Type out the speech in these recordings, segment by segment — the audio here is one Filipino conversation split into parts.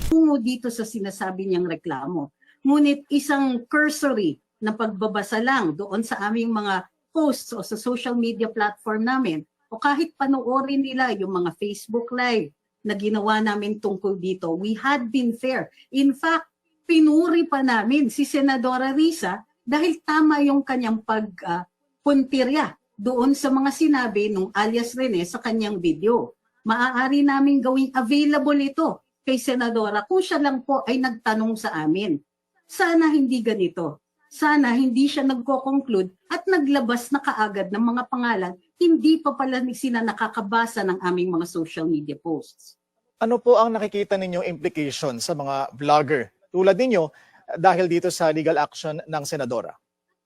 tungo dito sa sinasabi niyang reklamo. Ngunit isang cursory na pagbabasa lang doon sa aming mga posts o sa social media platform namin, o kahit panoorin nila yung mga Facebook Live na ginawa namin tungkol dito, we had been fair. In fact, pinuri pa namin si Senadora Risa dahil tama yung kanyang pagpuntirya doon sa mga sinabi nung alias Rene sa kanyang video. Maaari namin gawing available ito kay Senadora kung siya lang po ay nagtanong sa amin. Sana hindi ganito. Sana hindi siya nagko-conclude at naglabas na kaagad ng mga pangalan, hindi pa pala sila nakakabasa ng aming mga social media posts. Ano po ang nakikita ninyong implication sa mga vlogger tulad ninyo dahil dito sa legal action ng Senadora?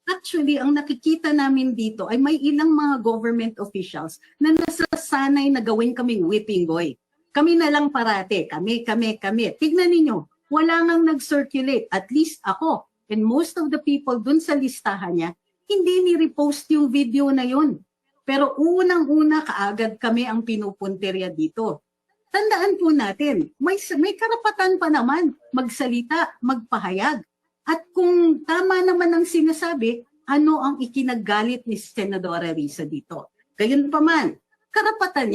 Actually, ang nakikita namin dito ay may ilang mga government officials na nasasanay na gawin kaming whipping boy. Kami na lang parate, kami. Tignan ninyo, wala ngang nag-circulate, at least ako. And most of the people dun sa listahan niya, hindi ni-repost yung video na yun. Pero unang-una kaagad kami ang pinupuntirya dito. Tandaan po natin, may karapatan pa naman magsalita, magpahayag. At kung tama naman ang sinasabi, ano ang ikinagalit ni Senadora Risa dito? Gayunpaman, karapatan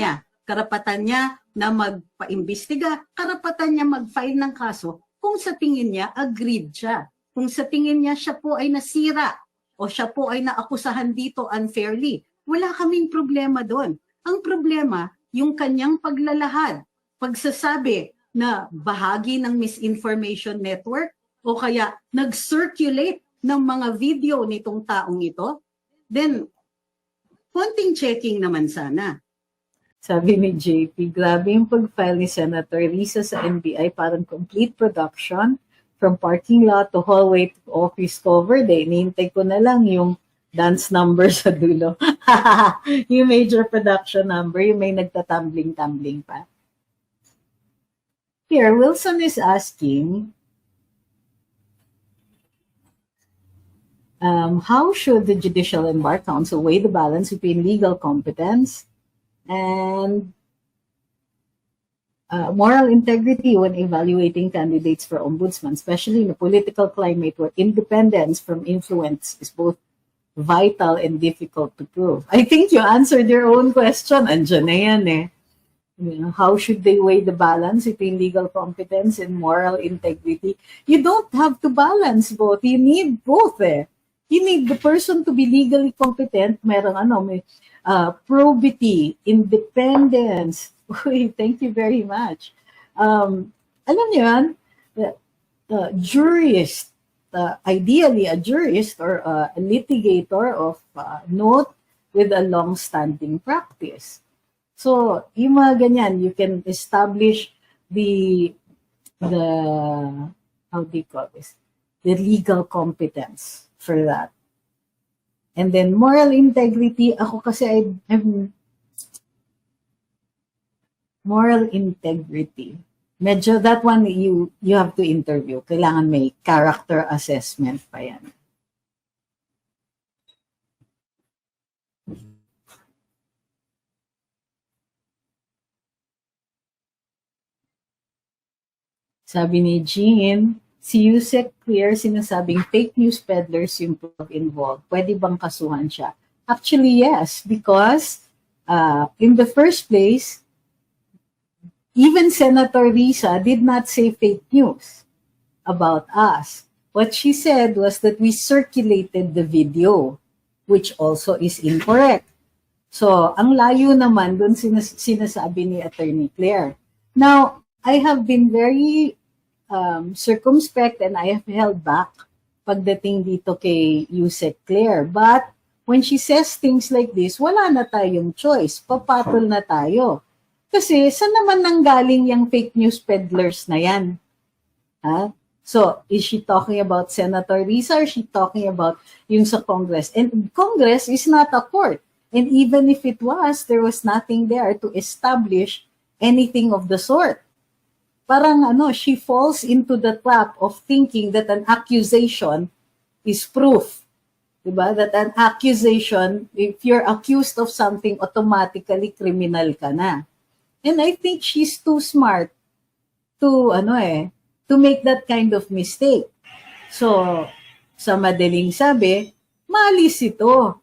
niya na magpaimbestiga, karapatan niya mag-file ng kaso kung sa tingin niya agreed siya. Kung sa tingin niya siya po ay nasira o siya po ay naakusahan dito unfairly, wala kaming problema doon. Ang problema, yung kanyang paglalahad, pagsasabi na bahagi ng misinformation network o kaya nag-circulate ng mga video nitong taong ito, then konting checking naman sana. Sabi ni JP, grabe yung pag-file ni Senator Risa sa NBI, parang complete production. From parking lot to hallway to office cover day. Nihintay ko na lang yung dance number sa dulo. Yung major production number, yung may nagtatumbling-tumbling pa. Here, Wilson is asking, how should the Judicial and Bar Council weigh the balance between legal competence and moral integrity when evaluating candidates for ombudsman, especially in a political climate where independence from influence is both vital and difficult to prove? I think you answered your own question. Andiyan na yan eh. You know, how should they weigh the balance between legal competence and moral integrity? You don't have to balance both. You need both eh. You need the person to be legally competent. Merong may probity, independence. Uy, thank you very much. Alam niyo yan, jurist, ideally a jurist or a litigator of note with a long-standing practice. So, yung mga ganyan, you can establish the how do you call this? The legal competence for that. And then moral integrity, ako kasi I'm moral integrity. Medyo that one you have to interview. Kailangan may character assessment pa yan. Sabi ni Jean, si Yusek Clear sinasabing fake news peddlers yung involved. Pwede bang kasuhan siya? Actually, yes. Because in the first place, even Senator Risa did not say fake news about us. What she said was that we circulated the video, which also is incorrect. So, ang layo naman dun sinasabi ni Attorney Claire. Now, I have been very circumspect and I have held back pagdating dito kay Yusek Claire. But when she says things like this, wala na tayong choice. Papatol na tayo. Kasi saan naman nanggaling yung fake news peddlers na yan? Ha? So, is she talking about Senator Risa or is she talking about yung sa Congress? And Congress is not a court. And even if it was, there was nothing there to establish anything of the sort. Parang she falls into the trap of thinking that an accusation is proof. Diba? That an accusation, if you're accused of something, automatically criminal ka na. And I think she's too smart to to make that kind of mistake. So, sa madaling sabi, malis ito.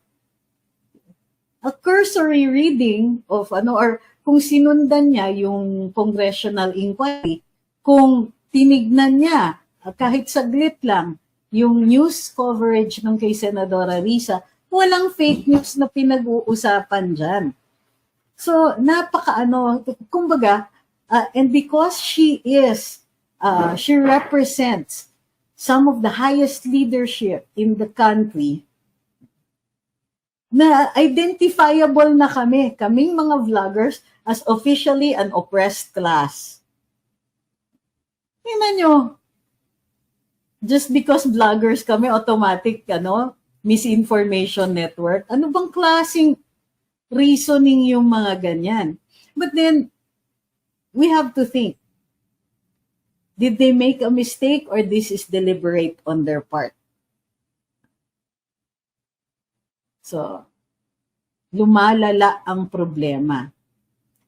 A cursory reading of or kung sinundan niya yung congressional inquiry, kung tinignan niya kahit saglit lang yung news coverage ng kay Senadora Risa, walang fake news na pinag-uusapan dyan. So, kumbaga, and because she represents some of the highest leadership in the country, na identifiable na kaming mga vloggers as officially an oppressed class. Tingnan nyo, just because vloggers kami, automatic, misinformation network. Ano bang klaseng reasoning yung mga ganyan? But then, we have to think, did they make a mistake or this is deliberate on their part? So, lumalala ang problema.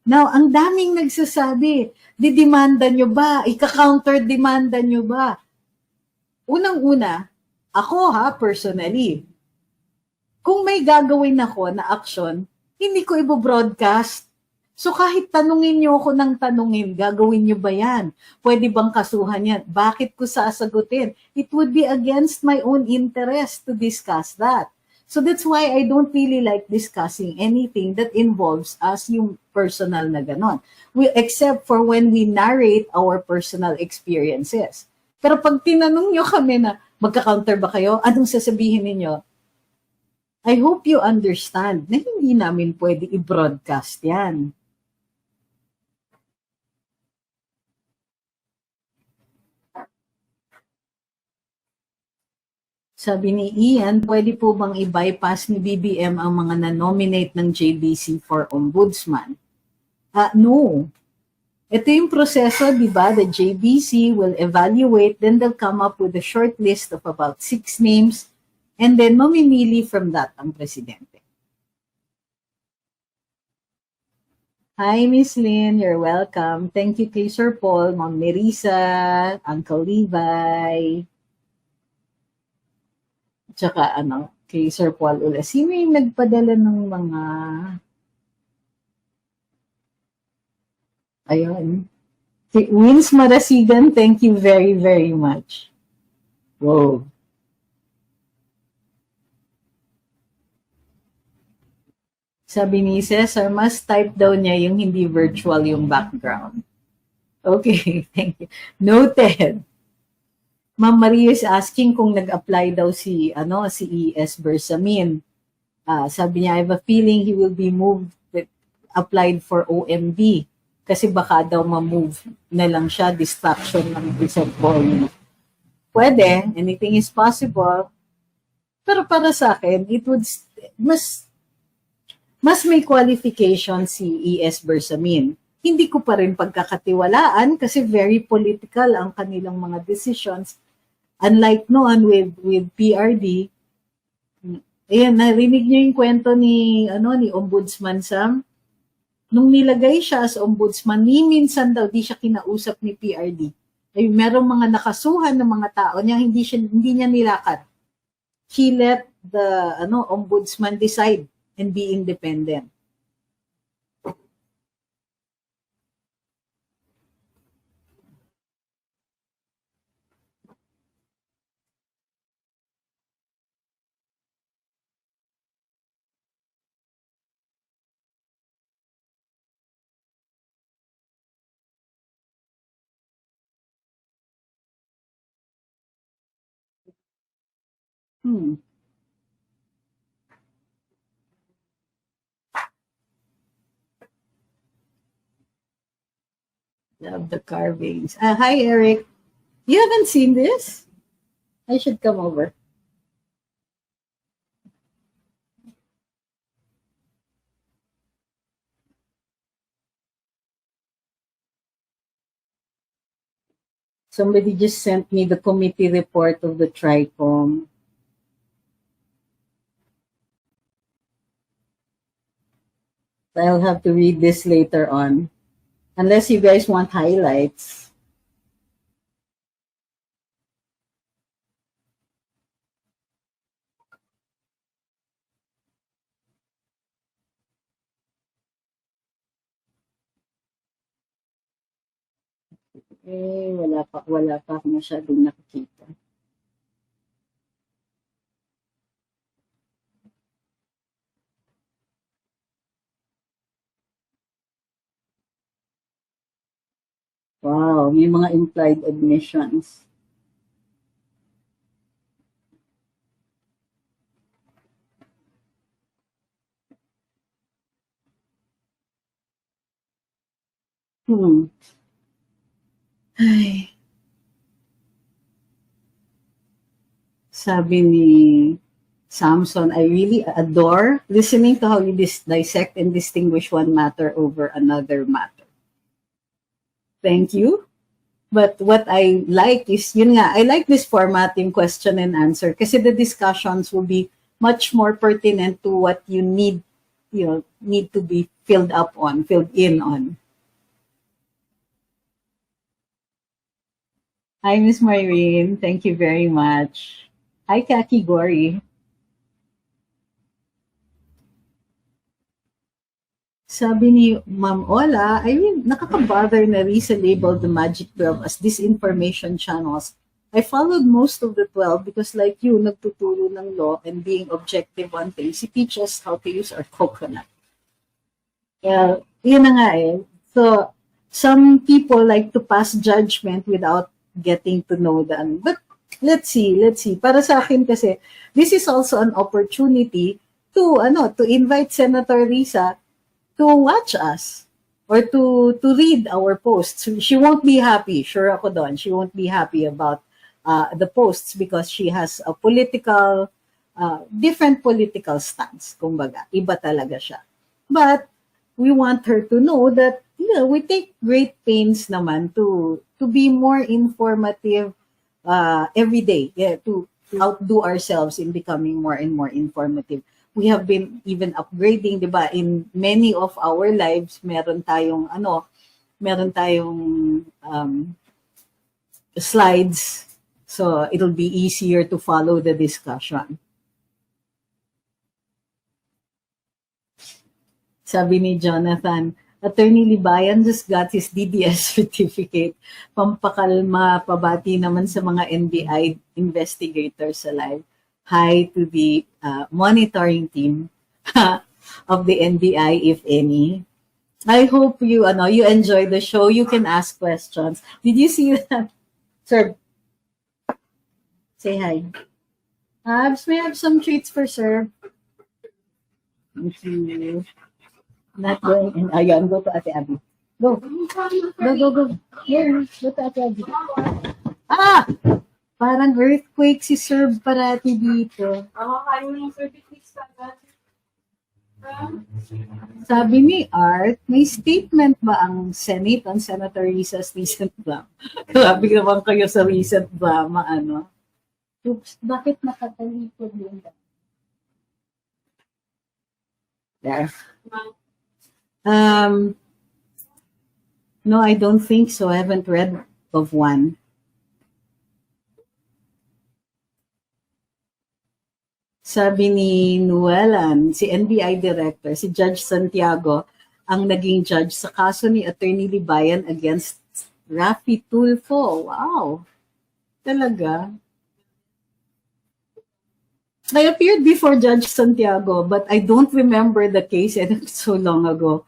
Now, ang daming nagsasabi, didemanda nyo ba? Ika-counter-demanda nyo ba? Unang-una, ako personally, kung may gagawin ako na action, hindi ko i-broadcast. So kahit tanungin nyo ako ng tanungin, gagawin nyo ba yan? Pwede bang kasuhan yan? Bakit ko sasagutin? It would be against my own interest to discuss that. So that's why I don't really like discussing anything that involves us yung personal na ganon. Except for when we narrate our personal experiences. Pero pag tinanong nyo kami na magka-counter ba kayo, anong sasabihin ninyo? I hope you understand na hindi namin pwede i-broadcast yan. Sabi ni Ian, pwede po bang i-bypass ni BBM ang mga na-nominate ng JBC for ombudsman? No. Ito yung proseso, di ba? The JBC will evaluate, then they'll come up with a short list of about 6 names, and then mamimili from that ang presidente. Hi, Miss Lynn. You're welcome. Thank you kay Sir Paul, Ma'am Nerissa, Uncle Levi. Tsaka kay Sir Paul ulit. Sino yung nagpadala ng mga... Ayun. Si Wins Marasigan, thank you very, very much. Wow. Sabi ni Cesar, mas type daw niya yung hindi virtual yung background. Okay, thank you. Noted. Ma'am Maria is asking kung nag-apply daw si E.S. Bersamin. Sabi niya, I have a feeling he will be applied for OMB. Kasi baka daw ma-move na lang siya, distraction ng isang ball. Pwede, anything is possible. Pero para sa akin, it would, mas may qualification si E.S. Bersamin. Hindi ko pa rin pagkakatiwalaan kasi very political ang kanilang mga decisions. Unlike noon with PRD, ayan, narinig niyo yung kwento ni Ombudsman Sam. Nung nilagay siya as ombudsman, minsan daw di siya kinausap ni PRD. Ay merong mga nakasuhan ng mga tao niya, hindi niya nilakad. He let the ombudsman decide and be independent. Love the carvings. Hi, Eric. You haven't seen this? I should come over. Somebody just sent me the committee report of the TRICOM. I'll have to read this later on. Unless you guys want highlights. Wala pa ako masyadong nakikita. Wow, may mga implied admissions. Ay. Sabi ni Samson, I really adore listening to how you dissect and distinguish one matter over another matter. Thank you. But what I like is, yun nga, I like this format, yung question and answer, kasi the discussions will be much more pertinent to what you need to be filled in on. Hi, Miss Maureen. Thank you very much. Hi, Kaki Gori. Sabi ni Ma'am Ola, I mean, nakaka-bother na Risa labeled the Magic 12 as disinformation channels. I followed most of the 12 because like you, nagtuturo ng law and being objective on things. He teaches how to use our coconut. Yun na nga eh. So, some people like to pass judgment without getting to know them. But let's see. Para sa akin kasi, this is also an opportunity to invite Senator Risa to watch us or to read our posts. She won't be happy, sure ako doon. She won't be happy about the posts because she has a different political stance. Kumbaga, iba talaga siya. But we want her to know that we take great pains naman to be more informative every day, to outdo ourselves in becoming more and more informative. We have been even upgrading, diba? In many of our lives, meron tayong slides, so it'll be easier to follow the discussion. Sabi ni Jonathan, Attorney Libayan just got his DDS certificate. Pampakalma, pabati naman sa mga NBI investigators sa live. Hi to the monitoring team of the NBI, if any. I hope you enjoy the show. You can ask questions. Did you see that? Sir, say hi. May I have some treats for sir? Thank you. Not going in. Ayan, go to Ate Abby. Go. Here, go to Ate Abby. Parang earthquake si Sir parati dito. Ayaw ng certificates ka. Sabi ni Art, may statement ba ang Senate on Senator Risa's recent drama? Grabe naman kayo sa recent drama, Oops, bakit nakatalikod yun? There. No, I don't think so. I haven't read of one. Sabi ni Nuelan, si NBI Director, si Judge Santiago, ang naging judge sa kaso ni Attorney Libayan against Raffy Tulfo. Wow! Talaga? I appeared before Judge Santiago, but I don't remember the case and it's so long ago.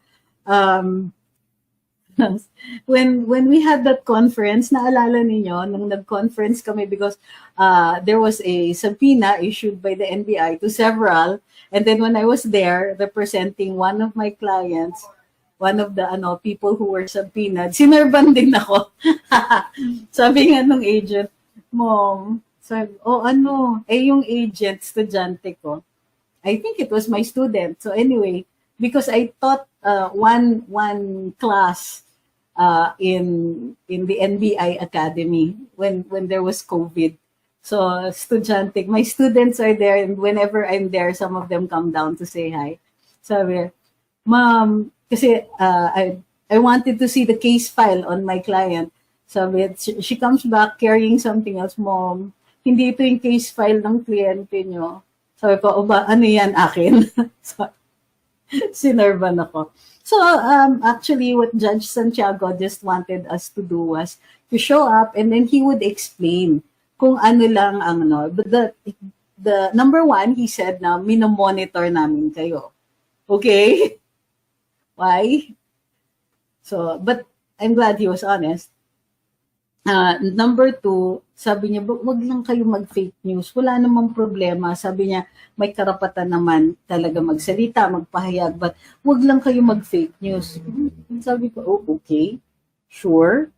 When we had that conference, naalala niyo, nung nag-conference kami because there was a subpoena issued by the NBI to several, and then when I was there representing one of my clients, one of the people who were subpoenaed, sinerban din ako. Sabi nga nung agent, Mom, sabi, yung agent, estudyante ko. I think it was my student. So anyway, because I taught one class in the NBI Academy when there was COVID. So estudyante, my students are there, and whenever I'm there, some of them come down to say hi. Sabi, Ma'am, kasi I wanted to see the case file on my client. Sabi, she comes back carrying something else. Mom, hindi ito yung case file ng kliyente nyo. Sabi ko, ano yan akin? So, sinerban ako. So actually, what Judge Santiago just wanted us to do was to show up, and then he would explain kung ano lang ang ano. But the number one, he said na minomonitor namin kayo. Okay? Why? So, but I'm glad he was honest. Number two, sabi niya, wag lang kayo mag-fake news. Wala namang problema. Sabi niya, may karapatan naman talaga magsalita, magpahayag, but wag lang kayo mag-fake news. Sabi ko, oh, okay, sure.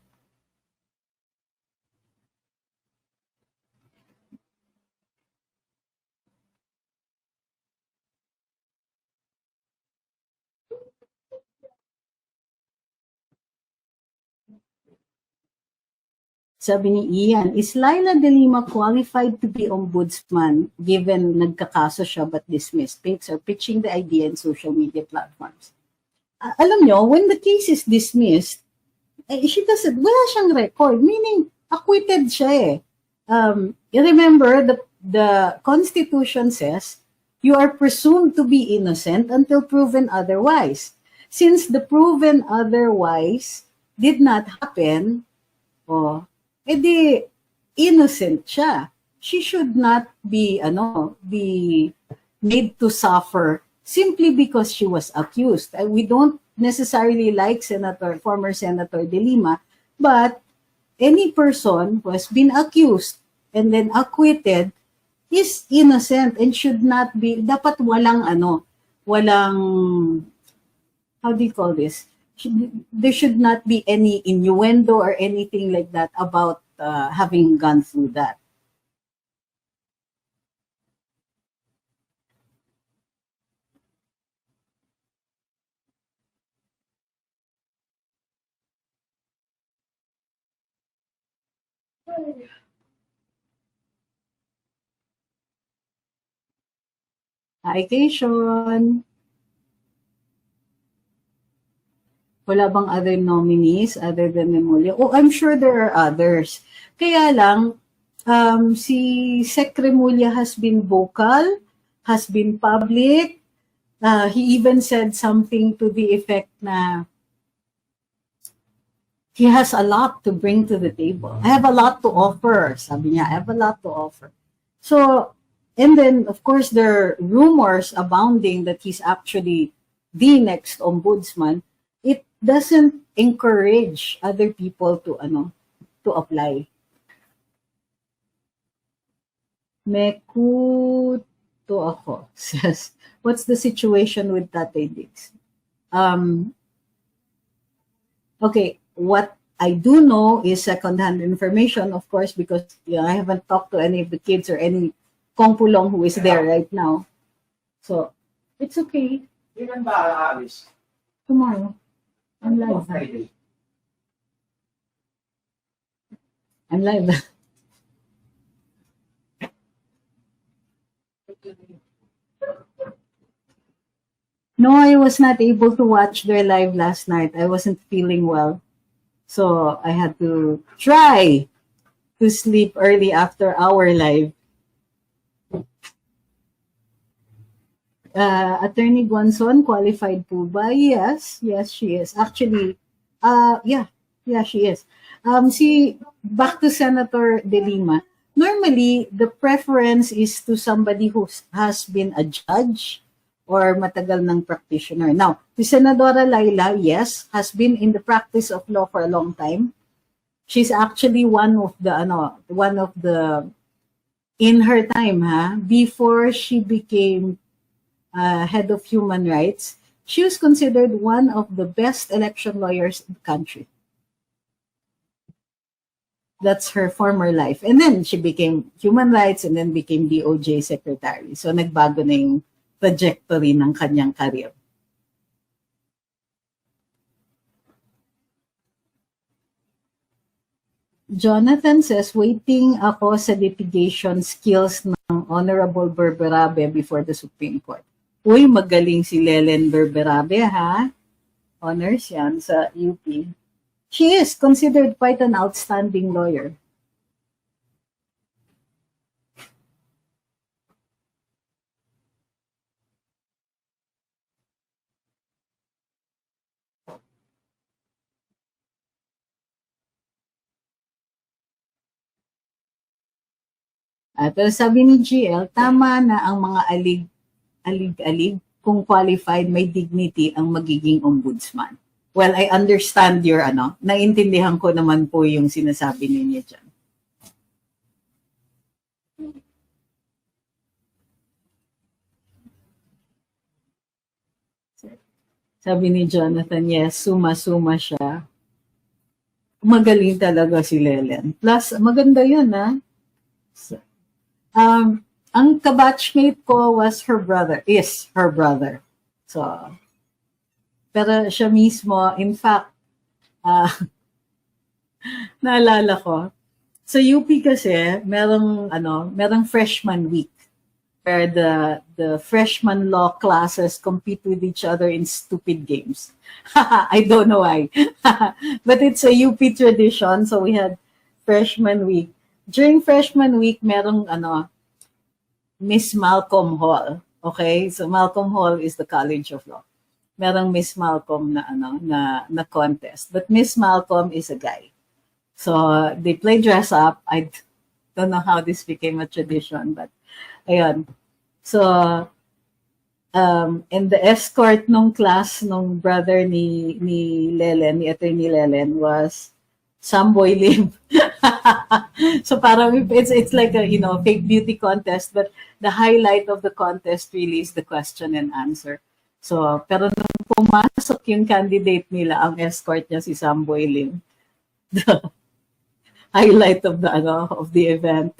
Sabi ni Ian, is Laila de Lima qualified to be ombudsman given nagkakaso siya but dismissed? Pigs are pitching the idea in social media platforms. Alam nyo, when the case is dismissed, she doesn't, wala siyang record, meaning acquitted siya eh. You remember, the Constitution says, you are presumed to be innocent until proven otherwise. Since the proven otherwise did not happen, edi innocent siya. She should not be be made to suffer simply because she was accused. We don't necessarily like former Senator De Lima, but any person who has been accused and then acquitted is innocent and should not be, dapat walang how do you call this? There should not be any innuendo or anything like that about having gone through that. Hi, Keishon. Wala bang other nominees other than Remulla? Oh, I'm sure there are others. Kaya lang, si Sec Remulla has been vocal, has been public. He even said something to the effect na he has a lot to bring to the table. I have a lot to offer, sabi niya. I have a lot to offer. So, and then, of course, there are rumors abounding that he's actually the next ombudsman. It doesn't encourage other people to apply. Mekuto ako says, what's the situation with Tatay Diggs? Okay, what I do know is secondhand information, of course, because I haven't talked to any of the kids or any Kongpulong who is there right now. So, it's okay. Kailan ba aalis? Tomorrow. I'm live. Friday. I'm live. No, I was not able to watch their live last night. I wasn't feeling well. So I had to try to sleep early after our live. Attorney Guanzon, qualified po ba? Yes, she is. Actually, yeah, she is. Back to Senator De Lima. Normally, the preference is to somebody who has been a judge or matagal ng practitioner. Now, si Senadora Laila, yes, has been in the practice of law for a long time. She's actually one of the, in her time, before she became head of human rights, she was considered one of the best election lawyers in the country. That's her former life. And then she became human rights and then became DOJ secretary. So nagbago na yung trajectory ng kanyang career. Jonathan says, waiting ako sa litigation skills ng Honorable Berberabe before the Supreme Court. Uy, magaling si Lelen Berberabe, ha? Honors yan sa UP. She is considered quite an outstanding lawyer. Pero sabi ni GL, tama na ang mga alig-alig kung qualified, may dignity ang magiging ombudsman. Well, I understand your naintindihan ko naman po yung sinasabi ninyo dyan. Sabi ni Jonathan, yes, suma-suma siya. Magaling talaga si Lelen. Plus, maganda yun, ha? Ang kabatchmate ko was is her brother. So, pero siya mismo, in fact, naalala ko, sa UP kasi, merong freshman week where the freshman law classes compete with each other in stupid games. I don't know why. But it's a UP tradition, so we had freshman week. During freshman week, merong Miss Malcolm Hall. Okay? So Malcolm Hall is the College of Law. Merong Miss Malcolm na contest. But Miss Malcolm is a guy. So they play dress up. I don't know how this became a tradition, but ayun. So and the escort nung class nung brother ni Lelen, ni Attorney Lelen, was Samboy Lim. So parang it's like a fake beauty contest, but the highlight of the contest really is the question and answer. So pero nung pumasok yung candidate nila, ang escort niya si Samboy Lim. The highlight of the event.